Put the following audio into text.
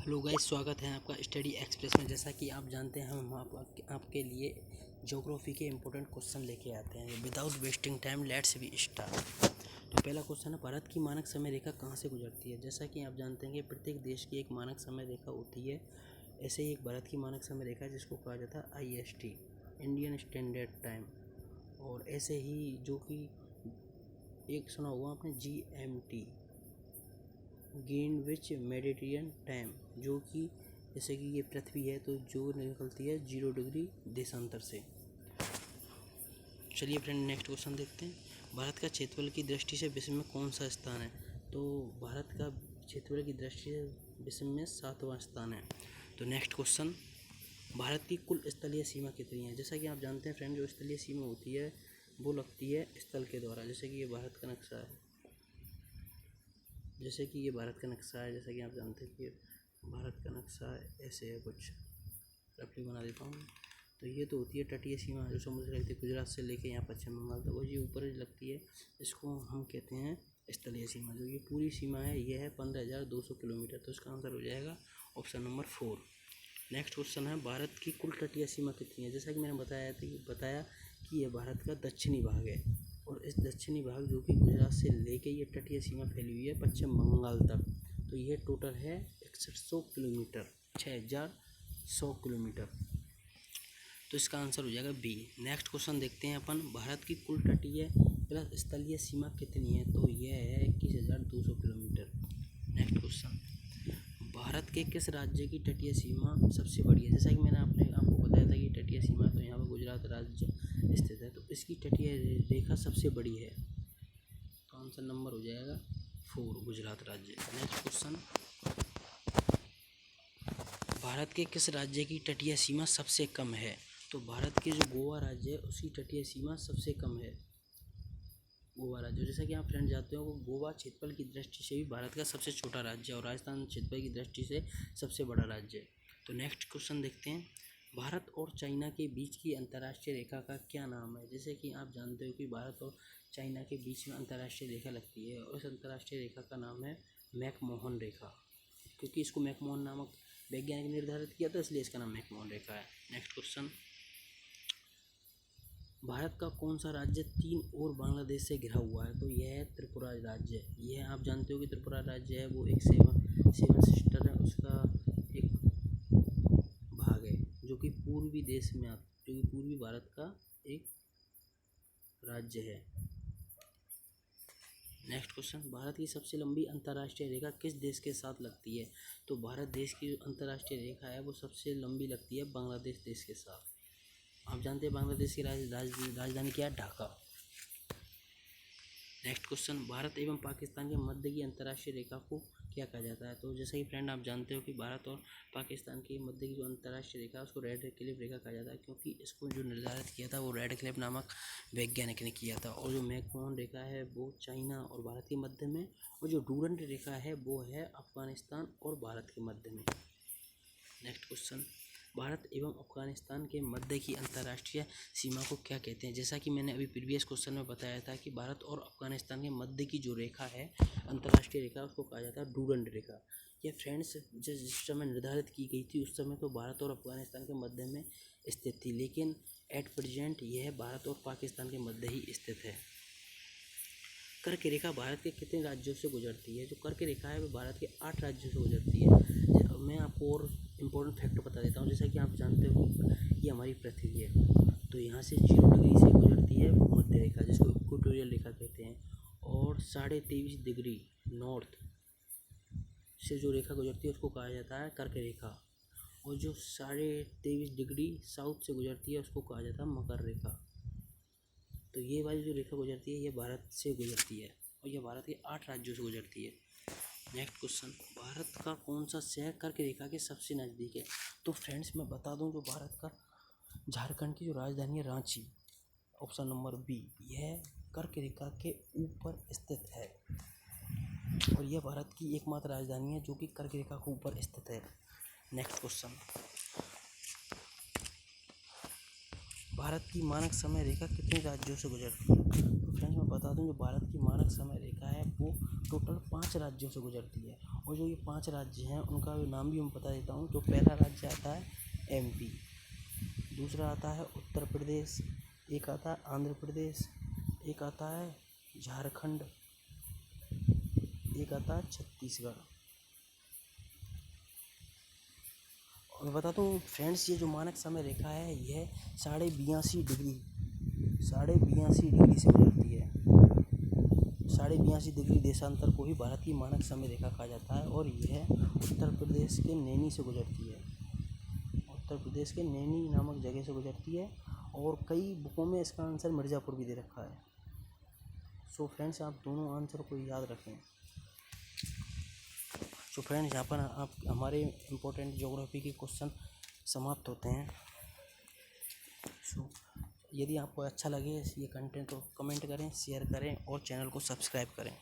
Hello guys, स्वागत है आपका स्टडी एक्सप्रेस में। जैसा कि आप जानते हैं, हम आपके लिए ज्योग्राफी के इम्पोर्टेंट क्वेश्चन लेके आते हैं। Without wasting time let's we start. तो पहला क्वेश्चन है, भारत की मानक समय रेखा कहाँ से गुजरती है। जैसा कि आप जानते हैं कि प्रत्येक देश की एक मानक समय रेखा होती है। ऐसे ही एक भारत की मानक समय रेखा जिसको कहा जाता है IST, इंडियन स्टैंडर्ड टाइम। और ऐसे ही जो कि एक सुना होगा आपने GMT, ग्रीनविच मेडिटेरियन टाइम, जो कि जैसे कि ये पृथ्वी है तो जो निकलती है 0 डिग्री देशांतर से। चलिए फ्रेंड, नेक्स्ट क्वेश्चन देखते हैं। भारत का क्षेत्रफल की दृष्टि से विश्व में कौन सा स्थान है। तो भारत का क्षेत्रफल की दृष्टि से विश्व में 7वां स्थान है। तो नेक्स्ट क्वेश्चन, भारत की कुल स्थलीय सीमा कितनी है। जैसा कि आप जानते हैं फ्रेंड, जो स्थलीय सीमा होती है वो लगती है स्थल के द्वारा। जैसे कि ये भारत का नक्शा है, जैसे कि ये भारत का नक्शा है, जैसा कि आप जानते हैं कि भारत का नक्शा ऐसे है, कुछ रफली बना देता हूँ। तो ये तो होती है तटीय सीमा, जो समुद्र लगती है गुजरात से लेके यहाँ पश्चिम बंगाल तक, और ये ऊपर लगती है, इसको हम कहते हैं स्थलीय सीमा। जो ये पूरी सीमा है ये है 15,200 किलोमीटर। तो इसका आंसर हो जाएगा ऑप्शन नंबर 4। नेक्स्ट क्वेश्चन है, भारत की कुल तटीय सीमा कितनी है। जैसा कि मैंने बताया कि ये भारत का दक्षिणी भाग है, और इस दक्षिणी भाग जो कि गुजरात से लेके ये तटीय सीमा फैली हुई है पश्चिम बंगाल तक। तो ये टोटल है 6100 किलोमीटर, 6100 किलोमीटर। तो इसका आंसर हो जाएगा बी। नेक्स्ट क्वेश्चन देखते हैं अपन, भारत की कुल तटीय प्लस स्थलीय सीमा कितनी है। तो यह है 21,200 किलोमीटर। नेक्स्ट क्वेश्चन, भारत के किस राज्य की तटीय सीमा सबसे बड़ी है। जैसा कि मैंने आपको बताया था कि तटीय सीमा तो यहाँ पर गुजरात राज्य स्थित है, तो इसकी तटीय रेखा सबसे बड़ी है। तो आंसर नंबर हो जाएगा 4, गुजरात राज्य। नेक्स्ट क्वेश्चन, भारत के किस राज्य की तटीय सीमा सबसे कम है। तो भारत के जो गोवा राज्य है उसकी तटीय सीमा सबसे कम है, गोवा राज्य। जैसा कि आप फ्रेंड जानते हो, गोवा क्षेत्रफल की दृष्टि से भी भारत का सबसे छोटा राज्य है, और राजस्थान क्षेत्रफल की दृष्टि से सबसे बड़ा राज्य है। तो नेक्स्ट क्वेश्चन देखते हैं, भारत और चाइना के बीच की अंतर्राष्ट्रीय रेखा का क्या नाम है। जैसे कि आप जानते हो कि भारत और चाइना के बीच में अंतर्राष्ट्रीय रेखा लगती है, और इस अंतर्राष्ट्रीय रेखा का नाम है मैकमोहन रेखा, क्योंकि इसको मैकमोहन नामक वैज्ञानिक ने निर्धारित किया था, इसलिए इसका नाम मैकमोहन रेखा है। नेक्स्ट क्वेश्चन, भारत का कौन सा राज्य 3 और बांग्लादेश से घिरा हुआ है। तो यह है त्रिपुरा राज्य। यह आप जानते हो कि त्रिपुरा राज्य है वो एक सेवन सिस्टर है, उसका एक भाग है, जो कि पूर्वी देश में जो कि पूर्वी भारत का एक राज्य है। नेक्स्ट क्वेश्चन, भारत की सबसे लंबी अंतर्राष्ट्रीय रेखा किस देश के साथ लगती है। तो भारत देश की जो अंतर्राष्ट्रीय रेखा है वो सबसे लंबी लगती है बांग्लादेश देश के साथ। आप जानते हैं बांग्लादेश की राजधानी क्या है, ढाका। नेक्स्ट क्वेश्चन, भारत एवं पाकिस्तान के मध्य की अंतर्राष्ट्रीय रेखा को क्या कहा जाता है। तो जैसे कि फ्रेंड आप जानते हो कि भारत और पाकिस्तान के मध्य की जो अंतर्राष्ट्रीय रेखा है उसको रेड क्लिफ रेखा कहा जाता है, क्योंकि इसको जो निर्धारित किया था वो रेड क्लिफ नामक वैज्ञानिक ने किया था। और जो मैकमोहन रेखा है वो चाइना और भारत के मध्य में, और जो डूरंड रेखा है वो है अफगानिस्तान और भारत के मध्य में। नेक्स्ट क्वेश्चन, भारत एवं अफगानिस्तान के मध्य की अंतर्राष्ट्रीय सीमा को क्या कहते हैं। जैसा कि मैंने अभी प्रीवियस क्वेश्चन में बताया था कि भारत और अफगानिस्तान के मध्य की जो रेखा है अंतर्राष्ट्रीय रेखा, उसको कहा जाता है डूरंड रेखा। ये फ्रेंड्स जिस समय निर्धारित की गई थी उस समय तो भारत और अफगानिस्तान के मध्य में स्थित थी, लेकिन एट प्रेजेंट यह भारत और पाकिस्तान के मध्य ही स्थित है। कर्क रेखा भारत के कितने राज्यों से गुजरती है। जो कर्क रेखा है वो भारत के 8 राज्यों से गुजरती है। मैं आपको और इम्पोर्टेंट फैक्ट बता देता हूँ। जैसा कि आप जानते हो कि ये हमारी पृथ्वी है, तो यहाँ से 0 डिग्री से गुजरती है भूमध्य रेखा, जिसको इक्वेटोरियल रेखा कहते हैं, और 23.5 डिग्री नॉर्थ से जो रेखा गुजरती है उसको कहा जाता है कर्क रेखा, और जो 23.5 डिग्री साउथ से गुजरती है उसको कहा जाता है मकर रेखा। तो ये वाली जो रेखा गुजरती है ये भारत से गुजरती है, और ये भारत के 8 राज्यों से गुजरती है। नेक्स्ट क्वेश्चन, भारत का कौन सा शहर कर्क रेखा के सबसे नज़दीक है। तो फ्रेंड्स मैं बता दूं, जो भारत का झारखंड की जो राजधानी है रांची, ऑप्शन नंबर बी, यह कर्क रेखा के ऊपर स्थित है, और यह भारत की एकमात्र राजधानी है जो कि कर्क रेखा के ऊपर स्थित है। नेक्स्ट क्वेश्चन, भारत की मानक समय रेखा कितने राज्यों से गुजरती है? तो फ्रेंड्स मैं बता दूं, जो भारत की मानक समय रेखा है वो टोटल 5 राज्यों से गुजरती है। और जो ये 5 राज्य हैं उनका नाम भी मैं बता देता हूँ। तो पहला राज्य आता है MP, दूसरा आता है उत्तर प्रदेश, एक आता है आंध्र प्रदेश, एक आता है झारखंड, एक आता है छत्तीसगढ़। और मैं बताता हूँ फ्रेंड्स, ये जो मानक समय रेखा है यह 82.5 डिग्री से गुजरती है। 82.5 डिग्री देशांतर को ही भारत की मानक समय रेखा कहा जाता है। और यह उत्तर प्रदेश के नैनी से गुजरती है, उत्तर प्रदेश के नैनी नामक जगह से गुजरती है। और कई बुकों में इसका आंसर मिर्ज़ापुर भी दे रखा है। सो फ्रेंड्स आप दोनों आंसर को याद रखें। सो फ्रेंड्स यहाँ पर आप हमारे इम्पोर्टेंट ज्योग्राफी के क्वेश्चन समाप्त होते हैं। सो यदि आपको अच्छा लगे ये कंटेंट तो कमेंट करें, शेयर करें और चैनल को सब्सक्राइब करें।